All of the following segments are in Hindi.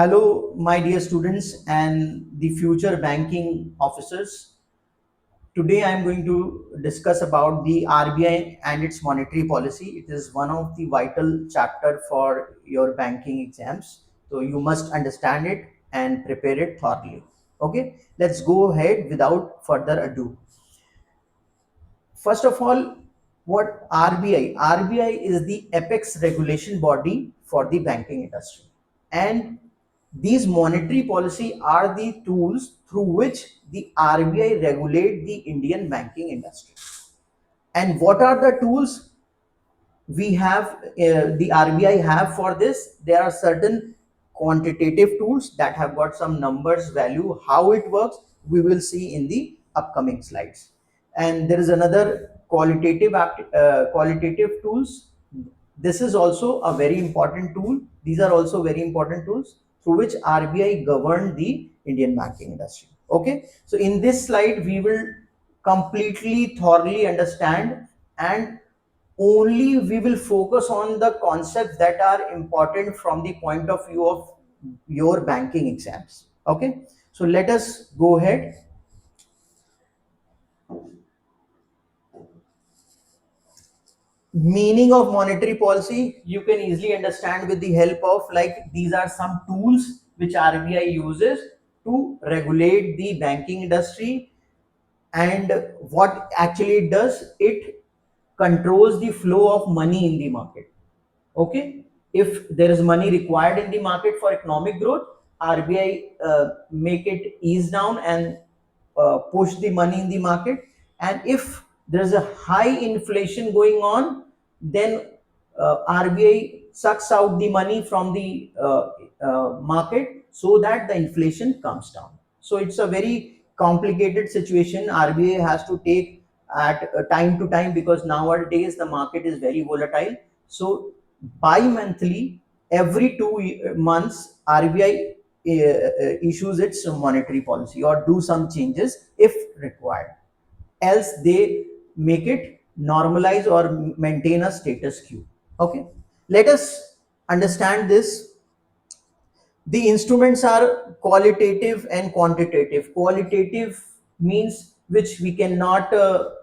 Hello, my dear students and the future banking officers. Today I am going to discuss about the RBI and its monetary policy. It is one of the vital chapter for your banking exams. So you must understand it and prepare it thoroughly. Okay, let's go ahead without further ado. First of all, what RBI? RBI is the apex regulation body for the banking industry. And these monetary policy are the tools through which the RBI regulate the Indian banking industry. And what are the tools we have the RBI have for this? There are certain quantitative tools that have got some numbers value. How it works, we will see in the upcoming slides. And there is another qualitative tools. This is also a very important tool. These are also very important tools through which RBI govern the Indian banking industry. Okay, so in this slide we will completely thoroughly understand, and only we will focus on the concepts that are important from the point of view of your banking exams. Okay, so let us go ahead. Meaning of monetary policy you can easily understand with the help of, like, these are some tools which RBI uses to regulate the banking industry. And what actually it does, it controls the flow of money in the market. Okay, if there is money required in the market for economic growth, RBI make it ease down and push the money in the market. And if there is a high inflation going on, then RBI sucks out the money from the market so that the inflation comes down. So it's a very complicated situation RBI has to take at time to time, because nowadays the market is very volatile. So bi-monthly, every 2 months, RBI issues its monetary policy or do some changes if required. Else they make it normalize or maintain a status quo. Okay, let us understand this. The instruments are qualitative and quantitative. Qualitative means which we cannot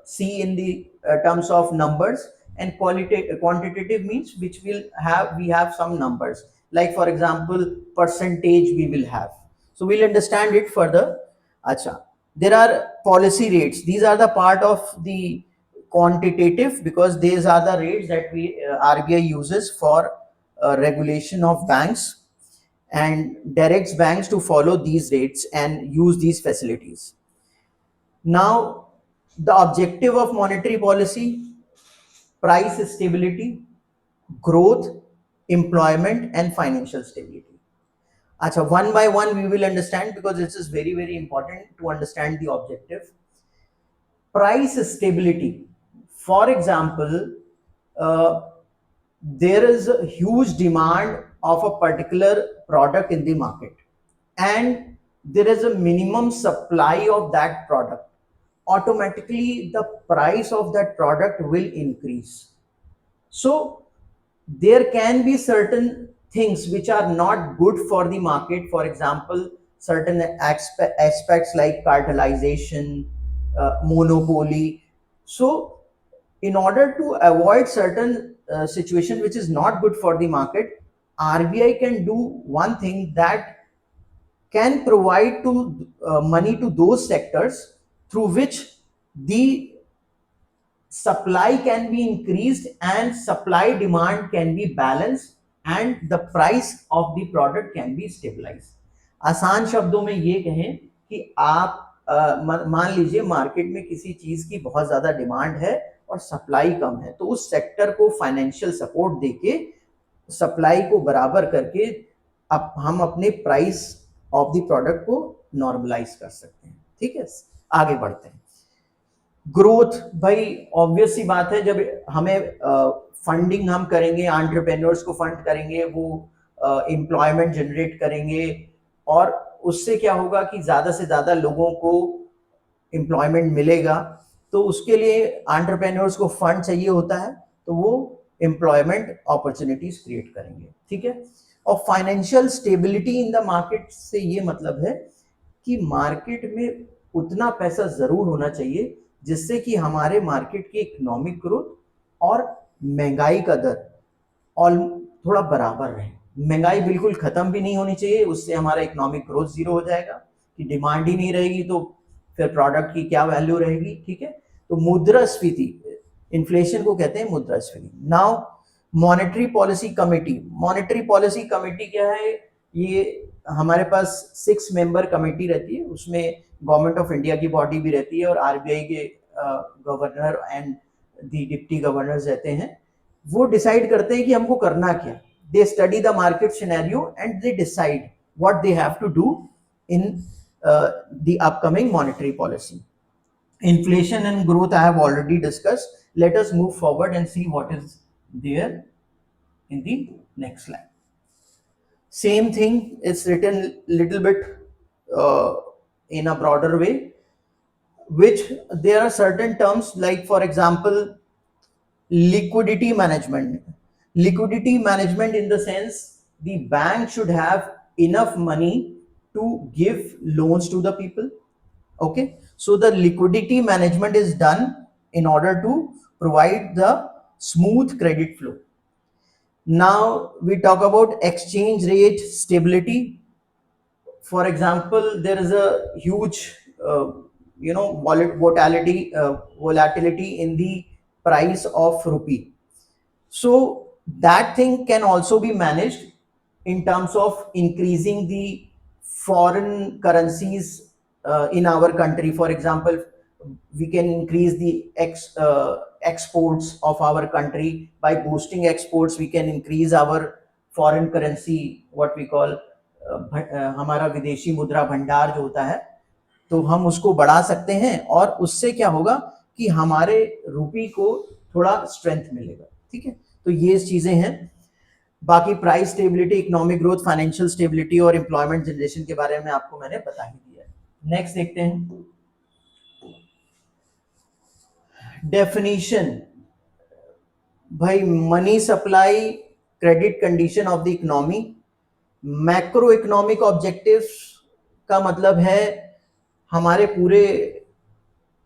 see in the terms of numbers, and quantitative means which we have some numbers, like for example percentage we will have. So we'll understand it further. Acha, there are policy rates. These are the part of the quantitative, because these are the rates that we RBI uses for regulation of banks, and directs banks to follow these rates and use these facilities. Now, the objective of monetary policy: price stability, growth, employment, and financial stability. Acha, one by one we will understand, because this is very, very important to understand the objective. Price stability. For example, uh, there is a huge demand of a particular product in the market, and there is a minimum supply of that product. Automatically the price of that product will increase. So there can be certain things which are not good for the market. For example, certain aspects like cartelization, monopoly. So in order to avoid certain situation which is not good for the market, RBI can do one thing, that can provide to money to those sectors through which the supply can be increased and supply demand can be balanced, and the price of the product can be stabilized. आसान शब्दों में ये कहें कि आप मान लीजिए मार्केट में किसी चीज की बहुत ज्यादा डिमांड है और सप्लाई कम है, तो उस सेक्टर को फाइनेंशियल सपोर्ट देके सप्लाई को बराबर करके अब हम अपने प्राइस ऑफ द प्रोडक्ट को नॉर्मलाइज कर सकते हैं. ठीक है, आगे बढ़ते हैं. ग्रोथ, भाई ऑब्वियस सी बात है, जब हमें फंडिंग हम करेंगे, एंटरप्रेन्योर्स को फंड करेंगे, वो एम्प्लॉयमेंट जनरेट करेंगे, और उससे क्या होगा कि ज़्यादा से ज़्यादा लोगों को एम्प्लॉयमेंट मिलेगा. तो उसके लिए एंटरप्रेन्योर्स को फंड चाहिए होता है, तो वो एम्प्लॉयमेंट अपॉर्चुनिटीज क्रिएट करेंगे, ठीक है। और financial stability in the market से ये मतलब है कि मार्केट में उतना पैसा जरूर होना चाहिए जिससे कि हमारे मार्केट की इकोनॉमिक ग्रोथ और महंगाई का दर और थोड़ा बराबर रहे। महंगाई बिल्कुल खत्म भी नहीं होनी चाहिए, उससे हमारा इकोनॉमिक ग्रोथ जीरो हो जाएगा, कि डिमांड ही नहीं रहेगी तो फिर प्रोडक्ट की क्या वैल्यू रहेगी, ठीक है। तो मुद्रास्फीति, इन्फ्लेशन को कहते हैं मुद्रास्फीति। Now monetary policy committee, monetary policy committee क्या है, ये हमारे पास 6 मेंबर कमेटी रहती है, उसमें गवर्नमेंट ऑफ इंडिया की बॉडी भी रहती है और आरबीआई के governor and the deputy governors रहते हैं। वो डिसाइड करते हैं कि हमको करना क्या। They study the market scenario and they decide what they have to do in the upcoming monetary policy. Inflation and growth I have already discussed. Let us move forward and see what is there in the next slide. Same thing is written little bit in a broader way, which there are certain terms like, for example, liquidity management. Liquidity management in the sense the bank should have enough money to give loans to the people. Okay, so the liquidity management is done in order to provide the smooth credit flow. Now we talk about exchange rate stability. For example, there is a huge volatility in the price of rupee, so that thing can also be managed in terms of increasing the foreign currencies in our country. For example, we can increase the exports of our country. By boosting exports, we can increase our foreign currency, what we call हमारा विदेशी मुद्रा भंडार जो होता है, तो हम उसको बढ़ा सकते हैं और उससे क्या होगा कि हमारे रूपी को थोड़ा स्ट्रेंथ मिलेगा, ठीक है। तो ये चीजें हैं। बाकी price stability, economic growth, financial stability और एम्प्लॉयमेंट जनरेशन के बारे में आपको मैंने बता ही दिया है। नेक्स्ट देखते हैं डेफिनेशन। भाई, money supply, credit condition of the economy. Macro economic objectives का मतलब है हमारे पूरे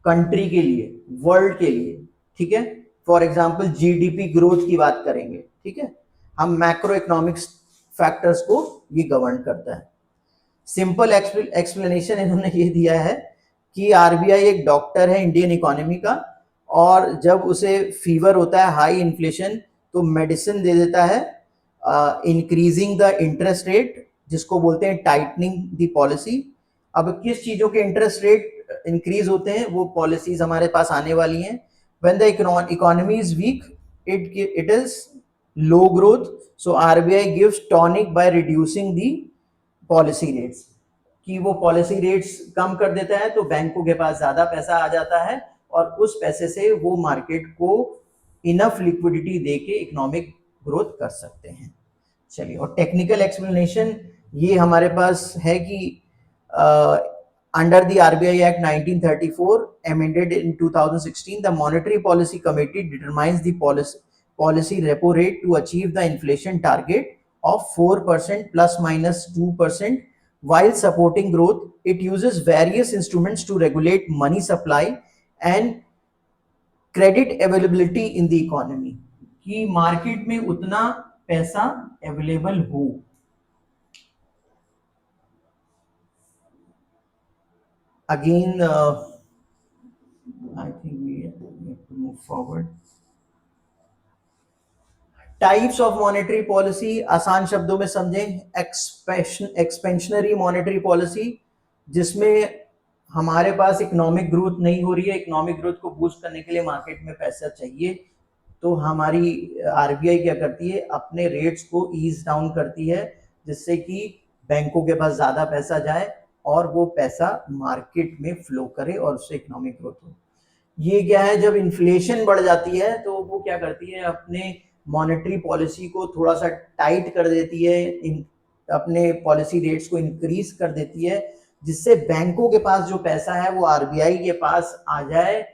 कंट्री के लिए, वर्ल्ड के लिए, ठीक है। फॉर एग्जांपल जीडीपी ग्रोथ की बात करेंगे, ठीक है। हम मैक्रो इकोनॉमिक्स फैक्टर्स को ये गवर्न करता है। सिंपल एक्सप्लेनेशन इन्होंने ये दिया है कि आरबीआई एक डॉक्टर है इंडियन इकोनॉमी का, और जब उसे फीवर होता है, हाई इन्फ्लेशन, तो मेडिसिन दे देता है इंक्रीजिंग द इंटरेस्ट रेट, जिसको बोलते हैं टाइटनिंग द पॉलिसी। अब किस चीजों के इंटरेस्ट रेट इंक्रीज होते हैं, वो पॉलिसीज हमारे पास आने वाली हैं। When the economy is weak, it is low growth, so RBI gives tonic by reducing the policy rates, कि वो पॉलिसी रेट्स कम कर देता है तो बैंकों के पास ज्यादा पैसा आ जाता है और उस पैसे से वो मार्केट को इनफ लिक्विडिटी देके इकोनॉमिक ग्रोथ कर सकते हैं। चलिए, और टेक्निकल एक्सप्लेनेशन ये हमारे पास है कि under the RBI act 1934 amended in 2016, the monetary policy committee determines the policy repo rate to achieve the inflation target of 4% plus minus 2%. While supporting growth, it uses various instruments to regulate money supply and credit availability in the economy, कि मार्केट में उतना पैसा अवेलेबल हो। Again, I think we have to move forward. Types of monetary policy, आसान शब्दों में समझें, एक्सपेंशनरी मॉनेटरी पॉलिसी, जिसमें हमारे पास इकोनॉमिक ग्रोथ नहीं हो रही है, इकोनॉमिक ग्रोथ को बूस्ट करने के लिए मार्केट में पैसा चाहिए, तो हमारी आरबीआई क्या करती है, अपने रेट्स को ईज डाउन करती है, जिससे कि बैंकों के पास ज्यादा पैसा जाए और वो पैसा मार्केट में फ्लो करे और उससे इकोनॉमिक ग्रोथ हो। ये क्या है, जब इन्फ्लेशन बढ़ जाती है तो वो क्या करती है, अपने मॉनेटरी पॉलिसी को थोड़ा सा टाइट कर देती है, अपने पॉलिसी रेट्स को इंक्रीज कर देती है, जिससे बैंकों के पास जो पैसा है वो आरबीआई के पास आ जाए,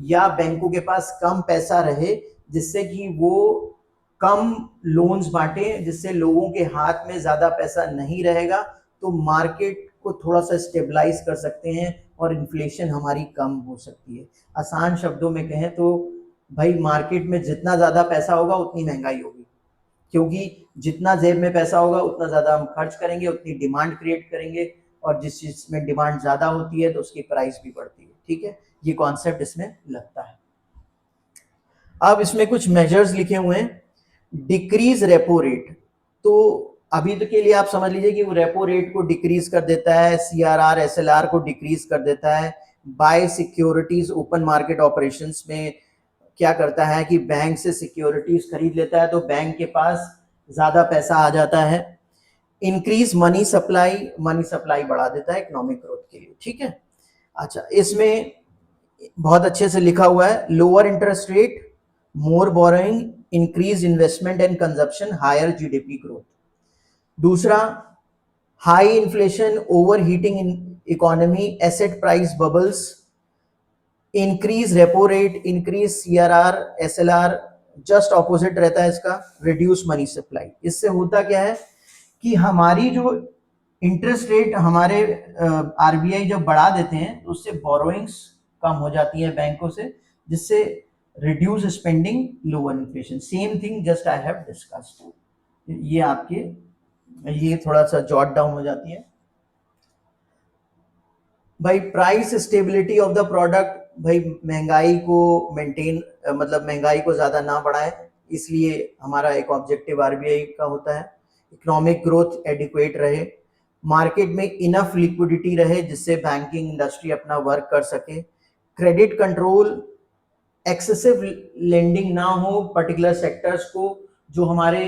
या बैंकों के पास कम पैसा रहे, जिससे कि वो कम लोन्स बांटे, जिससे लोगों के हाथ में ज़्यादा पैसा नहीं रहेगा, तो मार्केट को थोड़ा सा स्टेबलाइज कर सकते हैं और इन्फ्लेशन हमारी कम हो सकती है। आसान शब्दों में कहें तो भाई मार्केट में जितना ज़्यादा पैसा होगा उतनी महंगाई होगी, क्योंकि जितना जेब में पैसा होगा उतना ज़्यादा हम खर्च करेंगे, उतनी डिमांड क्रिएट करेंगे, और जिस चीज़ में डिमांड ज़्यादा होती है तो उसकी प्राइस भी बढ़ती है। ठीक है, ये कॉन्सेप्ट इसमें लगता है। अब इसमें कुछ मेजर्स लिखे हुए हैं। डिक्रीज रेपो रेट, तो अभी तो के लिए आप समझ लीजिए कि वो रेपो रेट को डिक्रीज कर देता है, सीआरआर एसएलआर को डिक्रीज कर देता है। Buy securities open market operations में क्या करता है कि बैंक से सिक्योरिटीज खरीद लेता है, तो बैंक के पास ज्यादा पैसा आ जाता है। Increase money supply, money supply बढ़ा देता है इकोनॉमिक ग्रोथ के लिए। ठीक है, अच्छा, इसमें बहुत अच्छे से लिखा हुआ है, lower interest rate, more borrowing, increase investment and consumption, higher GDP growth. दूसरा, high inflation, over heating economy, asset price bubbles, increase repo rate, increase CRR SLR. Just opposite रहता है इसका, रिड्यूस मनी सप्लाई। इससे होता क्या है कि हमारी जो इंटरेस्ट रेट हमारे आरबीआई जब बढ़ा देते हैं तो उससे बोरोइंग्स कम हो जाती है बैंकों से, जिससे reduce spending, lower inflation. Same thing just I have discussed. ये आपके, ये थोड़ा सा जॉट डाउन हो जाती है। भाई price stability of the product, भाई महंगाई को मेंटेन, मतलब महंगाई को ज़्यादा ना बढ़ाए, इसलिए हमारा एक ऑब्जेक्टिव आरबीआई का होता है। इकोनॉमिक ग्रोथ एडिक्वेट रहे, मार्केट में इनफ लिक्विडिटी रहे जिससे बैंकिंग इंडस्ट्री अपना वर्क कर सके, क्रेडिट कंट्रोल, एक्सेसिव लेंडिंग ना हो पर्टिकुलर सेक्टर्स को, जो हमारे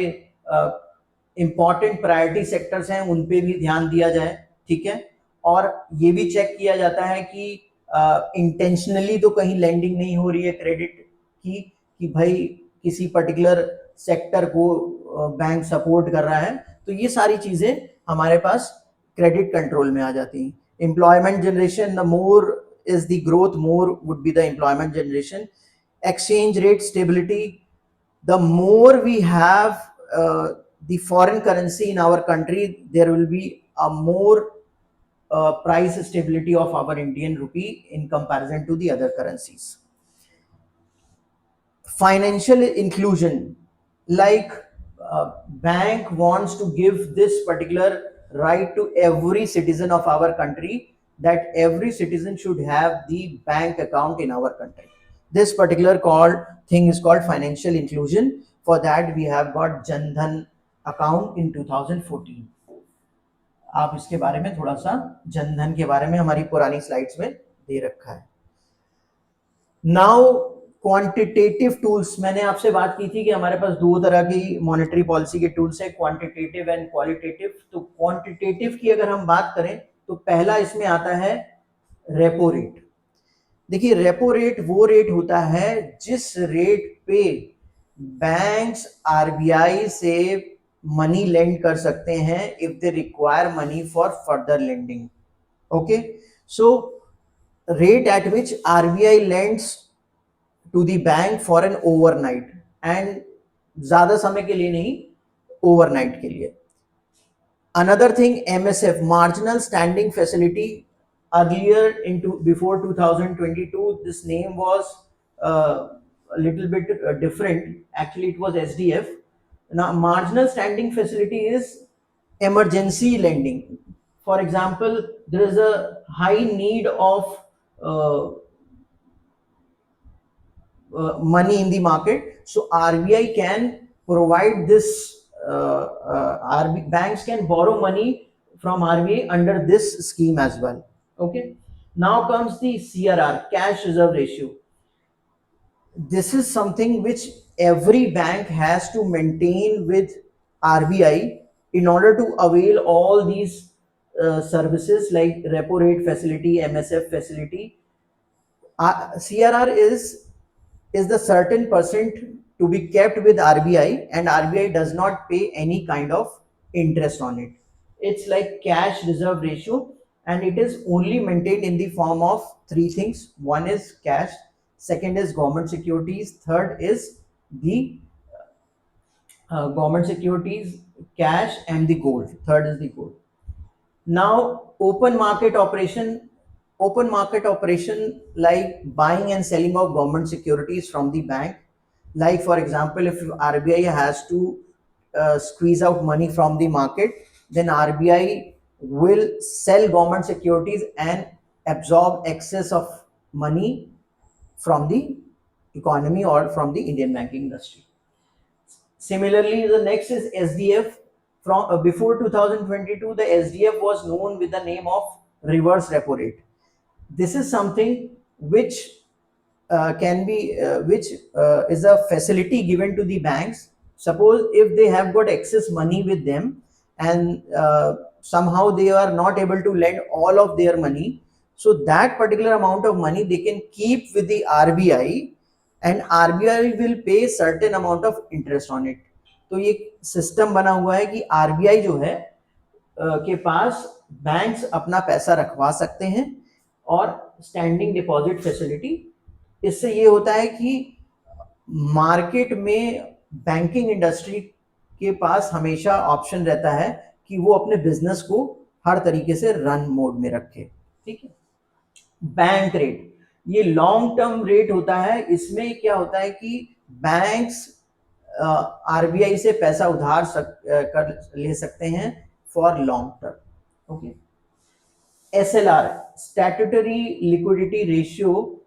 इंपॉर्टेंट प्रायोरिटी सेक्टर्स हैं उन पे भी ध्यान दिया जाए। ठीक है, और ये भी चेक किया जाता है कि इंटेंशनली तो कहीं लैंडिंग नहीं हो रही है क्रेडिट की, कि भाई किसी पर्टिकुलर सेक्टर को बैंक सपोर्ट कर रहा है, तो ये सारी चीजें हमारे पास क्रेडिट कंट्रोल में आ जाती हैं। Employment generation, the more is the growth, more would be the employment generation. Exchange rate stability, the more we have the foreign currency in our country, there will be a more price stability of our Indian rupee in comparison to the other currencies. Financial inclusion, like bank wants to give this particular right to every citizen of our country, that every citizen should have the bank account in our country. This particular thing is called financial inclusion. For that we have got Jan Dhan account in 2014. आप इसके बारे में थोड़ा सा, जन धन के बारे में हमारी पुरानी स्लाइड्स में दे रखा है। नाउ क्वांटिटेटिव टूल्स, मैंने आपसे बात की थी कि हमारे पास दो तरह की मॉनेटरी पॉलिसी के टूल्स हैं, क्वांटिटेटिव एंड क्वालिटेटिव। तो क्वांटिटेटिव की अगर हम बात करें तो पहला इसमें आता है रेपो रेट। देखिए, रेपो रेट वो रेट होता है जिस रेट पे बैंक्स आरबीआई से मनी लेंड कर सकते हैं if they require money for further lending. Okay, so rate at which RBI lends to the bank for an overnight, and ज्यादा समय के लिए नहीं, ओवरनाइट के लिए। Another thing, MSF, marginal standing facility. Earlier before 2022 this name was a little bit different. Actually it was SDF. Now marginal standing facility is emergency lending. For example, there is a high need of money in the market, so RBI can provide this, banks can borrow money from RBI under this scheme as well. Okay, now comes the CRR, cash reserve ratio. This is something which every bank has to maintain with RBI in order to avail all these services like repo rate facility, MSF facility. CRR is the certain percent to be kept with RBI, and RBI does not pay any kind of interest on it. It's like cash reserve ratio, and it is only maintained in the form of three things. One is cash, second is government securities, third is the government securities, cash, and the gold. Third is the gold. Now, open market operation like buying and selling of government securities from the bank. Like for example, if RBI has to squeeze out money from the market, then RBI will sell government securities and absorb excess of money from the economy or from the Indian banking industry. Similarly, the next is SDF. From before 2022, the SDF was known with the name of reverse repo rate. This is something which is a facility given to the banks. Suppose if they have got excess money with them and somehow they are not able to lend all of their money, so that particular amount of money they can keep with the RBI and RBI will pay certain amount of interest on it. तो ये सिस्टम बना हुआ है कि RBI जो है के पास बैंक्स अपना पैसा रखवा सकते हैं और स्टैंडिंग डिपॉजिट फैसिलिटी। इससे ये होता है कि मार्केट में बैंकिंग इंडस्ट्री के पास हमेशा ऑप्शन रहता है कि वो अपने बिजनेस को हर तरीके से रन मोड में रखे। ठीक है। बैंक रेट, ये लॉन्ग टर्म रेट होता है। इसमें क्या होता है कि बैंक्स आरबीआई से पैसा उधार कर ले सकते हैं for long term. Okay. SLR, statutory liquidity ratio.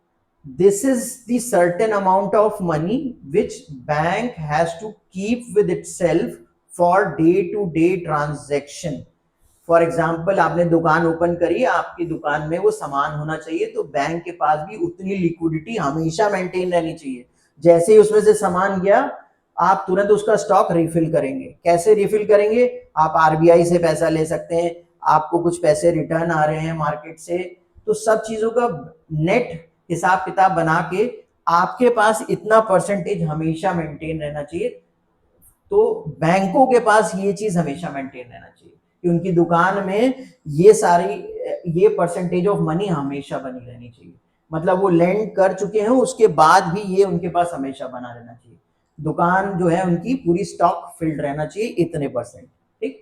This is the certain amount of money which bank has to keep with itself for day to day transaction. For example, आपने दुकान ओपन करी, आपकी दुकान में वो सामान होना चाहिए, तो बैंक के पास भी उतनी लिक्विडिटी हमेशा मेंटेन रहनी चाहिए। जैसे ही उसमें से सामान गया, आप तुरंत उसका स्टॉक रिफिल करेंगे। कैसे रिफिल करेंगे? आप आरबीआई से पैसा ले सकते हैं, आपको कुछ पैसे रिटर्न आ रहे हैं मार्केट से, तो सब चीजों का नेट हिसाब किताब बना के आपके पास इतना परसेंटेज हमेशा मेंटेन रहना चाहिए। तो बैंकों के पास ये चीज हमेशा मेंटेन रहना चाहिए कि उनकी दुकान में ये परसेंटेज ऑफ मनी हमेशा बनी रहनी चाहिए। मतलब वो लेंड कर चुके हैं, उसके बाद भी ये उनके पास हमेशा बना रहना चाहिए। दुकान जो है उनकी पूरी स्टॉक फिल्ड रहना चाहिए इतने परसेंट। ठीक।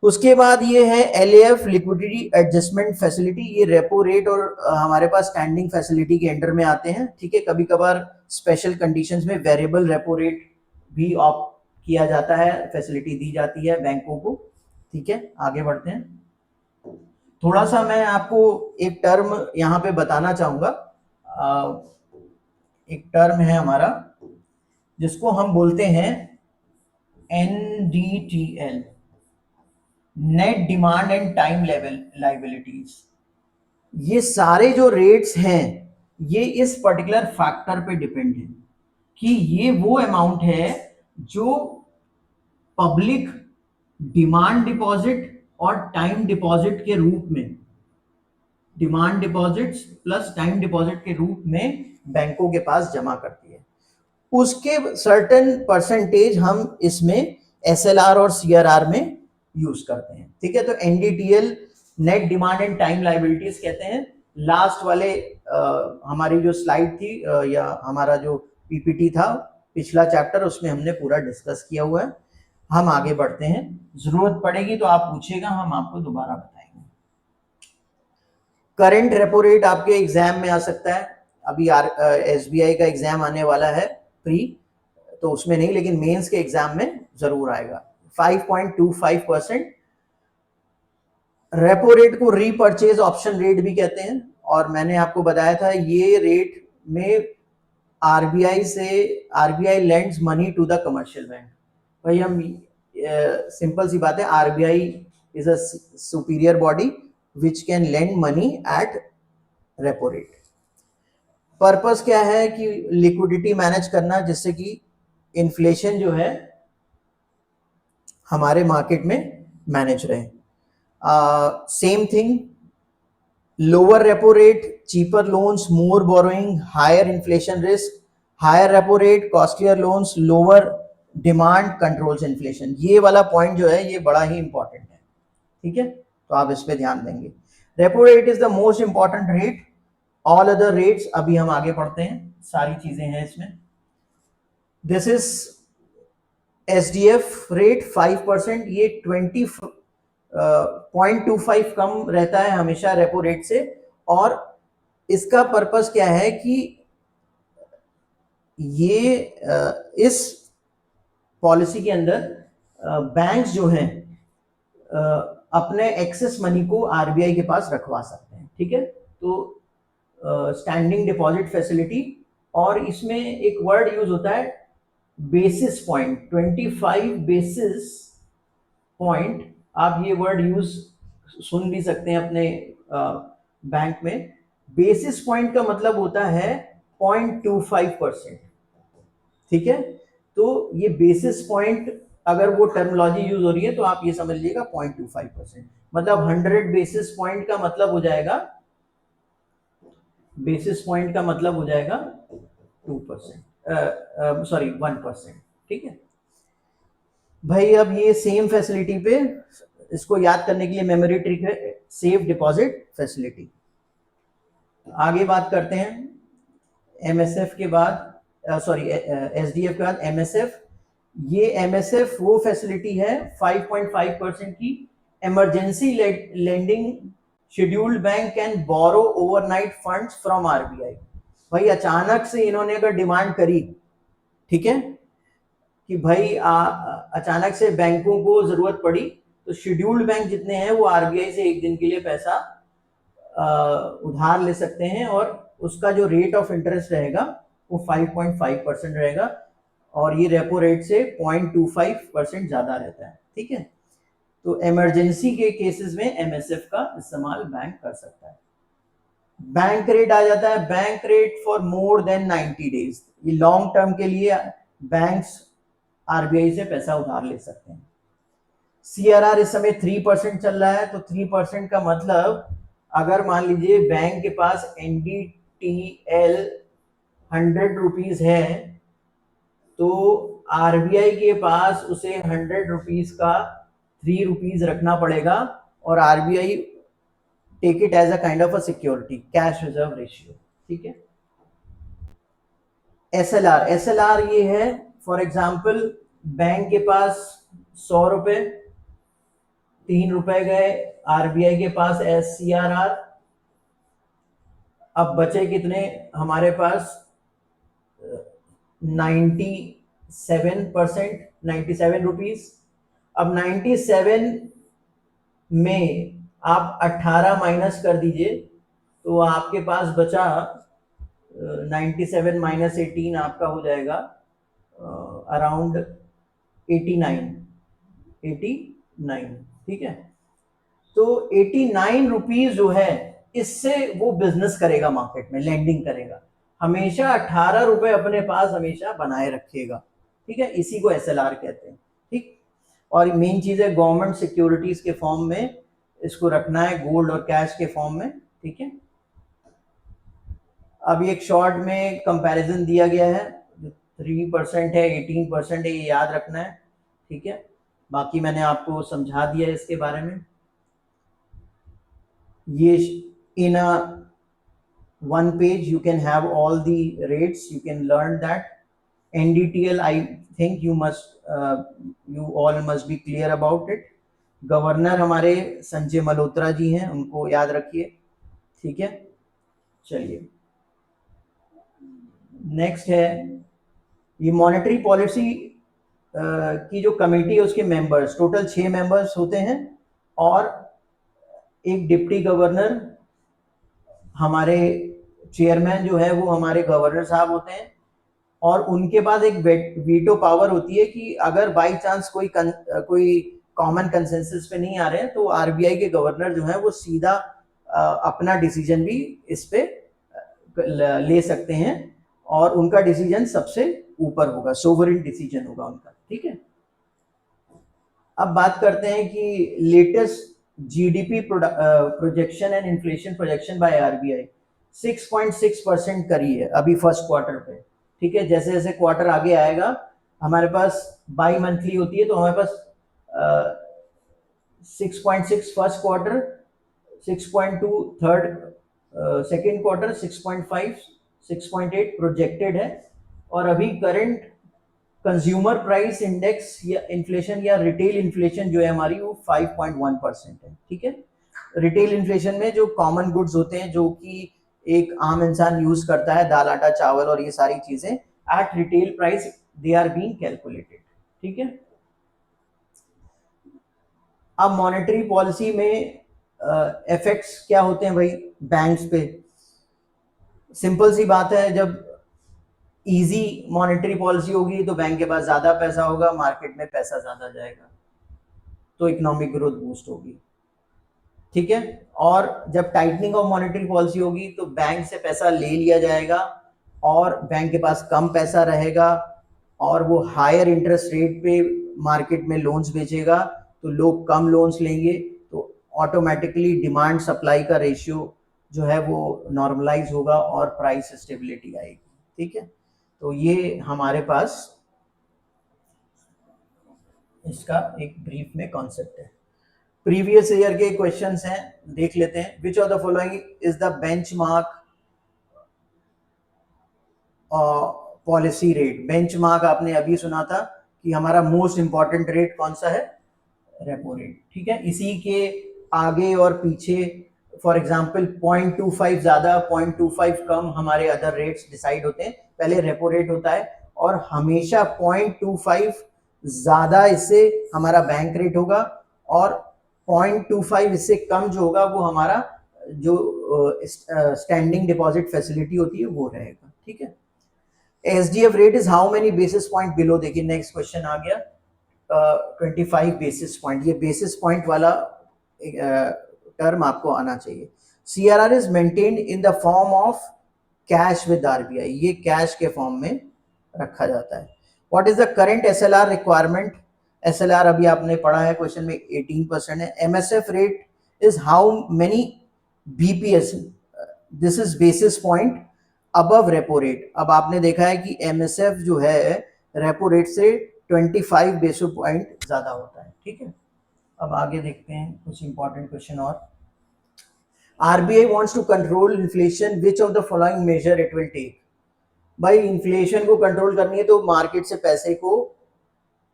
उसके बाद ये है LAF, लिक्विडिटी एडजस्टमेंट फैसिलिटी। ये रेपो रेट और हमारे पास स्टैंडिंग फैसिलिटी के अंडर में आते हैं। ठीक है। कभी कभार स्पेशल कंडीशंस में वेरिएबल रेपो रेट भी ऑप्ट किया जाता है, फैसिलिटी दी जाती है बैंकों को। ठीक है। आगे बढ़ते हैं। थोड़ा सा मैं आपको एक टर्म यहाँ पे बताना चाहूंगा। एक टर्म है हमारा जिसको हम बोलते हैं NDTL, net demand and time level liabilities. ये सारे जो रेट्स हैं ये इस पर्टिकुलर फैक्टर पे डिपेंड है कि ये वो अमाउंट है जो पब्लिक डिमांड डिपॉजिट और टाइम डिपॉजिट के रूप में, demand deposits plus time deposit के रूप में बैंकों के पास जमा करती है। उसके सर्टेन परसेंटेज हम इसमें SLR और CRR में यूज करते हैं। ठीक है। तो NDTL, net demand and time liabilities कहते हैं। लास्ट वाले हमारी जो स्लाइड थी या हमारा जो PPT था पिछला चैप्टर, उसमें हमने पूरा डिस्कस किया हुआ है। हम आगे बढ़ते हैं। जरूरत पड़ेगी तो आप पूछेगा, हम आपको दोबारा बताएंगे। करंट रेपो रेट आपके एग्जाम में आ सकता है। अभी SBI का एग्जाम आने वाला है प्री, तो उसमें नहीं, लेकिन मेंस के एग्जाम में जरूर आएगा। 5.25%। रेपो रेट को रीपर्चेज ऑप्शन रेट भी कहते हैं, और मैंने आपको बताया था ये रेट में RBI lends money to the commercial bank. भाई हम सिंपल सी बात है, RBI is a superior body which can lend money at repo rate. Purpose क्या है कि लिक्विडिटी मैनेज करना, जिससे कि इन्फ्लेशन जो है हमारे मार्केट में मैनेज रहे। Same thing, lower repo rate, cheaper loans, more borrowing, higher inflation risk, higher repo rate, costlier loans, lower demand controls inflation. ये वाला पॉइंट जो है ये बड़ा ही इंपॉर्टेंट है। ठीक है। तो आप इस पे ध्यान देंगे। Repo rate is the most important rate. All other rates, अभी हम आगे पढ़ते हैं, सारी चीजें हैं इसमें। दिस इज SDF रेट 5%, ये 20.25 कम रहता है हमेशा रेपो रेट से। और इसका पर्पस क्या है कि ये इस पॉलिसी के अंदर बैंक्स जो हैं अपने एक्सेस मनी को RBI के पास रखवा सकते हैं, ठीक है। तो स्टैंडिंग डिपॉजिट फैसिलिटी, और इसमें एक वर्ड यूज होता है बेसिस पॉइंट, 25 बेसिस पॉइंट। आप ये वर्ड यूज सुन भी सकते हैं अपने बैंक में। बेसिस पॉइंट का मतलब होता है 0.25%, ठीक है। तो ये बेसिस पॉइंट, अगर वो टर्मिनोलॉजी यूज हो रही है तो आप ये समझ लीजिएगा 0.25%, मतलब 100 बेसिस पॉइंट का मतलब हो जाएगा, बेसिस पॉइंट का मतलब हो जाएगा 2%, सॉरी 1%, ठीक है भाई। अब ये सेम फैसिलिटी पे, इसको याद करने के लिए मेमोरी ट्रिक है, सेफ डिपॉजिट फैसिलिटी। आगे बात करते हैं MSF के बाद, सॉरी SDF के बाद MSF। ये MSF वो फैसिलिटी है 5.5% की, emergency lending, scheduled bank can borrow overnight funds from RBI। भाई अचानक से इन्होंने अगर डिमांड करी, ठीक है, कि भाई अचानक से बैंकों को जरूरत पड़ी, तो शेड्यूल्ड बैंक जितने हैं वो RBI से एक दिन के लिए पैसा उधार ले सकते हैं, और उसका जो रेट ऑफ इंटरेस्ट रहेगा वो 5.5% रहेगा, और ये रेपो रेट से 0.25% ज्यादा रहता है, ठीक है। तो इमरजेंसी के केसेस में MSF का इस्तेमाल बैंक कर सकता है। बैंक रेट आ जाता है, bank rate for more than 90 days, ये लॉन्ग टर्म के लिए बैंक्स RBI से पैसा उधार ले सकते हैं। CRR इस समय 3% चल रहा है, तो 3% का मतलब अगर मान लीजिए बैंक के पास NDTL 100 रुपीज है, तो RBI के पास उसे 100 रुपीज का 3 रुपीज रखना पड़ेगा, और RBI take it as a kind of a security, cash reserve ratio, ठीक है। SLR ये है, फॉर एग्जाम्पल बैंक के पास 100 रुपए, 3 रुपए गए RBI के पास SCRR, अब बचे कितने हमारे पास 97%, 97 रुपीज। अब 97 में आप 18 माइनस कर दीजिए, तो आपके पास बचा 97 माइनस 18 आपका हो जाएगा अराउंड 89, ठीक है। तो 89 रुपीज जो है, इससे वो बिजनेस करेगा, मार्केट में लेंडिंग करेगा, हमेशा 18 रुपए अपने पास हमेशा बनाए रखेगा, ठीक है। इसी को SLR कहते हैं, ठीक। और मेन चीज है गवर्नमेंट सिक्योरिटीज के फॉर्म में इसको रखना है, गोल्ड और कैश के फॉर्म में, ठीक है। अभी एक शॉर्ट में कंपैरिजन दिया गया है, 3% है, 18% है, ये याद रखना है, ठीक है। बाकी मैंने आपको समझा दिया है इसके बारे में। ये in a one page you can have all the rates, you can learn that. NDTL I think you all must be clear about it. Governor हमारे संजय मल्होत्रा जी हैं, उनको याद रखिए, ठीक है। चलिए नेक्स्ट है, ये मॉनेटरी पॉलिसी की जो कमेटी है उसके मेंबर्स, टोटल 6 मेंबर्स होते हैं, और एक डिप्टी गवर्नर, हमारे चेयरमैन जो है वो हमारे गवर्नर साहब होते हैं, और उनके पास एक वीटो पावर होती है कि अगर बाय चांस कोई कॉमन कंसेंसस पे नहीं आ रहे हैं, तो RBI के गवर्नर जो है वो सीधा अपना डिसीजन भी इस पे ले सकते हैं, और उनका डिसीजन सबसे ऊपर होगा, सोवरेन डिसीजन होगा उनका, ठीक है। अब बात करते हैं कि latest GDP projection and inflation projection by RBI 6.6% करी है अभी फर्स्ट क्वार्टर पे, ठीक है। जैसे जैसे क्वार्टर आगे आएगा, हमारे पास बाई मंथली होती है, तो हमारे पास 6.6 first quarter, 6.2 third, second quarter, 6.5, 6.8 projected है, और अभी करंट कंज्यूमर प्राइस इंडेक्स या इन्फ्लेशन या रिटेल इन्फ्लेशन जो है हमारी वो 5.1% है, ठीक है। रिटेल इन्फ्लेशन में जो कॉमन गुड्स होते हैं जो कि एक आम इंसान यूज करता है, दाल आटा चावल और ये सारी चीजें, at retail price they are being calculated, ठीक है। अब मॉनेटरी पॉलिसी में इफेक्ट्स क्या होते हैं भाई बैंक्स पे? सिंपल सी बात है, जब इजी मॉनेटरी पॉलिसी होगी तो बैंक के पास ज्यादा पैसा होगा, मार्केट में पैसा ज्यादा जाएगा, तो इकोनॉमिक ग्रोथ बूस्ट होगी, ठीक है। और जब टाइटनिंग ऑफ मॉनेटरी पॉलिसी होगी तो बैंक से पैसा ले लिया जाएगा और बैंक के पास कम पैसा रहेगा और वो हायर इंटरेस्ट रेट पे मार्केट में लोन्स बेचेगा, तो लोग कम लोन्स लेंगे, तो ऑटोमेटिकली डिमांड सप्लाई का रेशियो जो है वो नॉर्मलाइज होगा और प्राइस स्टेबिलिटी आएगी, ठीक है। तो ये हमारे पास इसका एक ब्रीफ में कॉन्सेप्ट है। प्रीवियस ईयर के क्वेश्चंस हैं, देख लेते हैं। विच of the following is the benchmark policy rate? Benchmark आपने अभी सुना था कि हमारा मोस्ट इंपॉर्टेंट रेट कौन सा है? रेपो रेट, ठीक है। इसी के आगे और पीछे फॉर एग्जांपल 0.25 ज्यादा 0.25 कम हमारे अदर रेट्स डिसाइड होते हैं। पहले रेपो रेट होता है और हमेशा 0.25 ज्यादा इससे हमारा बैंक रेट होगा और 0.25 इससे कम जो होगा वो हमारा जो स्टैंडिंग डिपॉजिट फैसिलिटी होती है वो रहेगा, ठीक है। SDF rate is how many basis point below? देखिए नेक्स्ट क्वेश्चन आ गया 25 बेसिस पॉइंट, ये बेसिस पॉइंट वाला टर्म आपको आना चाहिए। CRR is maintained in the form of cash with RBI, ये कैश के फॉर्म में रखा जाता है। What is the current SLR requirement? SLR अभी आपने पढ़ा है क्वेश्चन में 18% है। MSF rate is how many BPS? This is basis point above repo rate. अब आपने देखा है कि एमएसएफ जो है रेपो रेट से 25 बेसिस पॉइंट ज्यादा होता है, ठीक है। अब आगे देखते हैं कुछ इंपॉर्टेंट क्वेश्चन और। RBI wants to control inflation, which of the following measure it will take? भाई इन्फ्लेशन को कंट्रोल करनी है तो मार्केट से पैसे को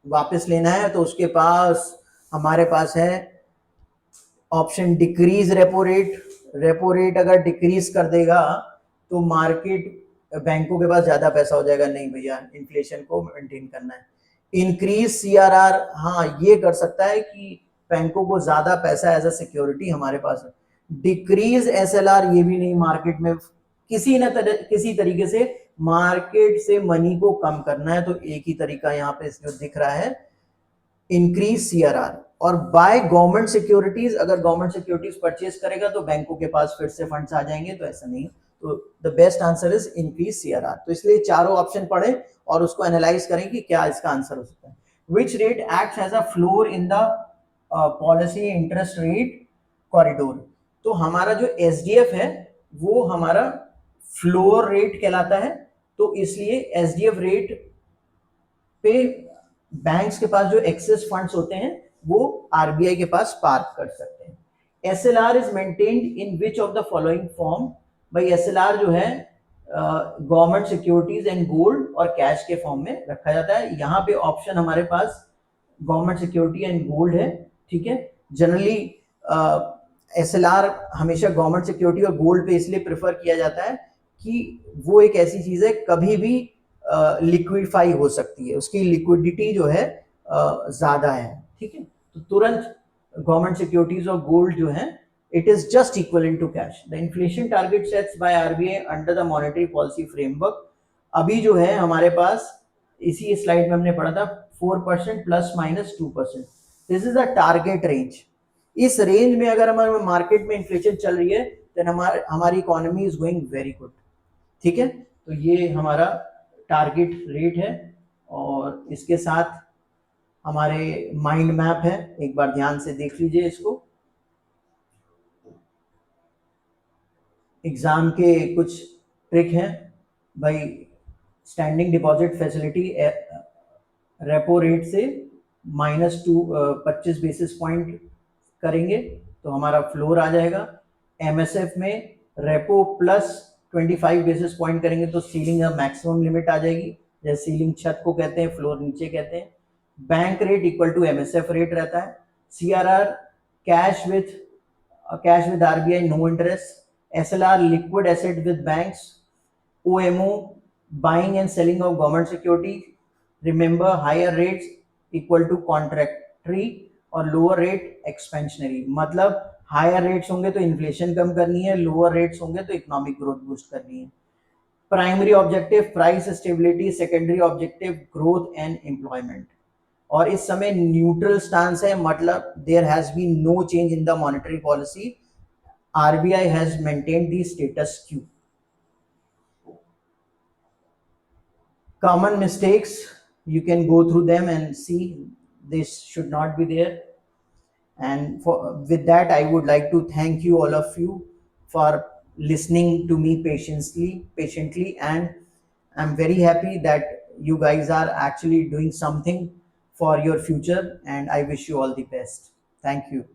वापस लेना है, तो उसके पास हमारे पास है option decrease repo rate. Repo rate अगर डिक्रीज कर देगा तो मार्केट बैंकों के पास ज्यादा पैसा हो जाएगा, नहीं भैया इन्फ्लेशन को मेंटेन करना है। इंक्रीज सीआरआर, हाँ ये कर सकता है कि बैंकों को ज्यादा पैसा एज अ सिक्योरिटी हमारे पास है। डिक्रीज एसएलआर, ये भी नहीं, मार्केट में किसी तरीके से मार्केट से मनी को कम करना है, तो एक ही तरीका यहाँ पे जो दिख रहा है इंक्रीज सीआरआर। और बाय गवर्नमेंट सिक्योरिटीज, अगर गवर्नमेंट सिक्योरिटीज परचेज करेगा तो बैंकों के पास फिर से फंड्स आ जाएंगे, तो ऐसा नहीं। तो the best answer is increase CRR. तो इसलिए चारों ऑप्शन पढ़े और उसको एनालाइज करें कि क्या इसका आंसर हो सकता है। Which rate acts as a floor in the policy interest rate corridor? तो हमारा जो एसडीएफ है वो हमारा फ्लोर रेट कहलाता है, तो इसलिए एसडीएफ रेट पे बैंक्स के पास जो एक्सेस फंड्स होते हैं वो आरबीआई के पास पार्क कर सकते हैं। SLR is maintained in which of the following form? भाई एसएलआर जो है गवर्नमेंट सिक्योरिटीज एंड गोल्ड और कैश के फॉर्म में रखा जाता है। यहाँ पे ऑप्शन हमारे पास गवर्नमेंट सिक्योरिटी एंड गोल्ड है, ठीक है। जनरली एसएलआर हमेशा गवर्नमेंट सिक्योरिटी और गोल्ड पे इसलिए प्रेफर किया जाता है कि वो एक ऐसी चीज है कभी भी लिक्विफाई हो सकती है, उसकी लिक्विडिटी जो है ज्यादा है, ठीक है। तो तुरंत गवर्नमेंट सिक्योरिटीज और गोल्ड जो है it is just equivalent to cash. The inflation target sets by RBI under the monetary policy framework अभी जो है हमारे पास इसी स्लाइड में हमने पढ़ा था 4% plus minus 2%। This is the target range. इस रेंज में अगर हमारे मार्केट में इन्फ्लेशन चल रही है देन हमारी economy is going very good, ठीक है। तो ये हमारा टारगेट रेट है और इसके साथ हमारे माइंड मैप है, एक बार ध्यान से देख लीजिए इसको। एग्जाम के कुछ ट्रिक हैं भाई। Standing deposit facility repo rate से -25 बेसिस पॉइंट करेंगे तो हमारा फ्लोर आ जाएगा। एमएसएफ में रेपो प्लस 25 बेसिस पॉइंट करेंगे तो सीलिंग मैक्सिमम लिमिट आ जाएगी। जैसे सीलिंग छत को कहते हैं, फ्लोर नीचे कहते हैं। Bank rate equal to MSF rate रहता है। CRR cash with RBI no interest. SLR liquid asset with banks. OMO buying and selling of government security. Remember higher rates equal to contractionary और लोअर रेट एक्सपेंशनरी। मतलब हायर रेट्स होंगे तो इन्फ्लेशन कम करनी है, लोअर रेट्स होंगे तो इकोनॉमिक ग्रोथ बूस्ट करनी है। Primary objective price stability, secondary objective growth and employment. और इस समय न्यूट्रल स्टांस है, मतलब there has been no change in the monetary policy. RBI has maintained the status quo. Common mistakes, you can go through them and see this should not be there. And with that, I would like to thank you, all of you, for listening to me patiently, and I'm very happy that you guys are actually doing something for your future, and I wish you all the best. Thank you.